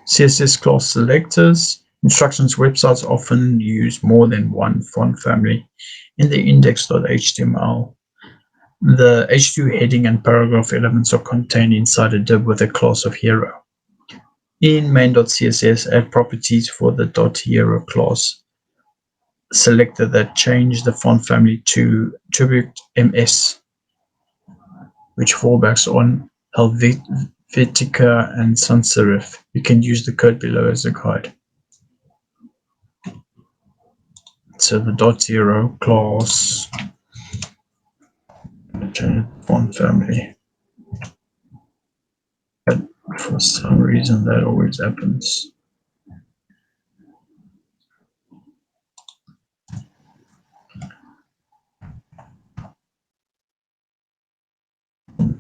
CSS class selectors. Instructions websites often use more than one font family in the index.html. The H2 heading and paragraph elements are contained inside a div with a class of hero. In main.css, add properties for the .hero class selector that change the font family to Attribute MS, which fallbacks on Helvetica and sans serif. You can use the code below as a guide. So the .0 class change font family. But for some reason that always happens.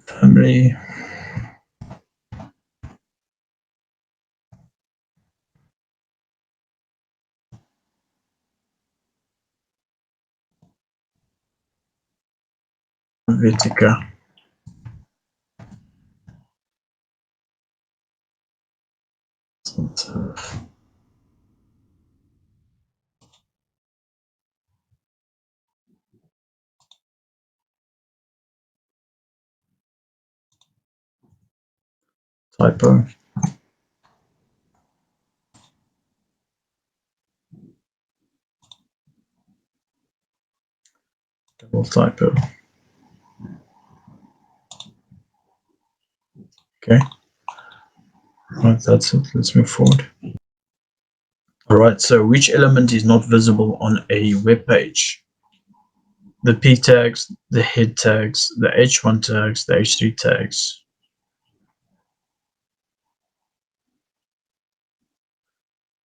Family. Helvetica. Typo. Double typo. Okay. Right, that's it. Let's move forward. All right, so which element is not visible on a web page? The p tags, the head tags, the h1 tags, the h3 tags.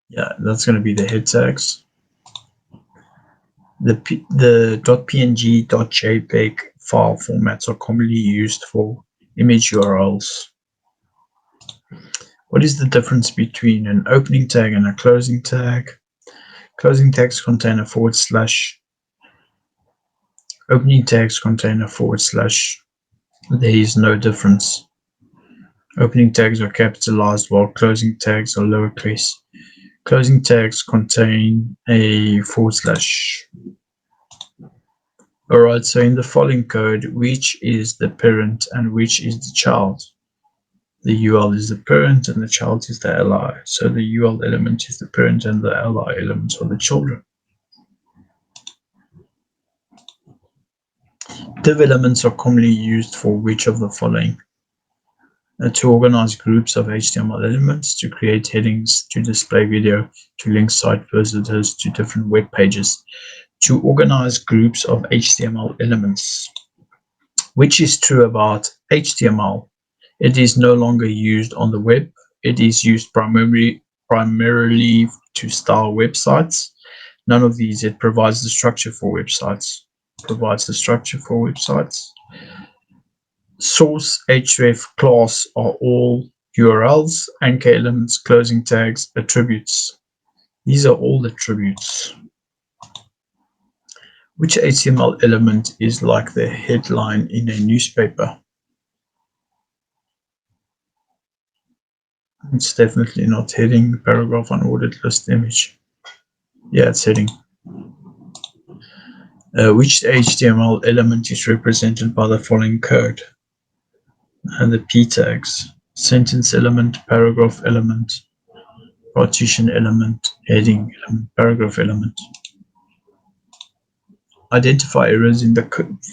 Yeah, that's going to be the head tags. The .png, .jpeg file formats are commonly used for image URLs. What is the difference between an opening tag and a closing tag? Closing tags contain a /. Opening tags contain a /. There is no difference. Opening tags are capitalized while closing tags are lowercase. Closing tags contain a /. Alright, so in the following code, which is the parent and which is the child? The UL is the parent and the child is the ally. So the UL element is the parent and the ally elements are the children. Div elements are commonly used for which of the following? To organize groups of HTML elements, to create headings, to display video, to link site visitors to different web pages, to organize groups of HTML elements. Which is true about HTML? It is no longer used on the web. It is used primarily to style websites. None of these. It provides the structure for websites. Source, href, class are all URLs, anchor elements, closing tags, attributes. These are all attributes. Which HTML element is like the headline in a newspaper? It's definitely not heading, paragraph, unordered list, image. Yeah, it's heading. Which HTML element is represented by the following code? And the p tags: sentence element, paragraph element, partition element, heading element, paragraph element. Identify errors in the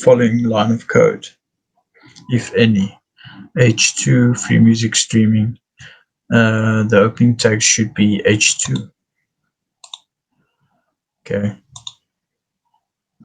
following line of code, if any. H2, free music streaming. The opening tag should be H2. Okay.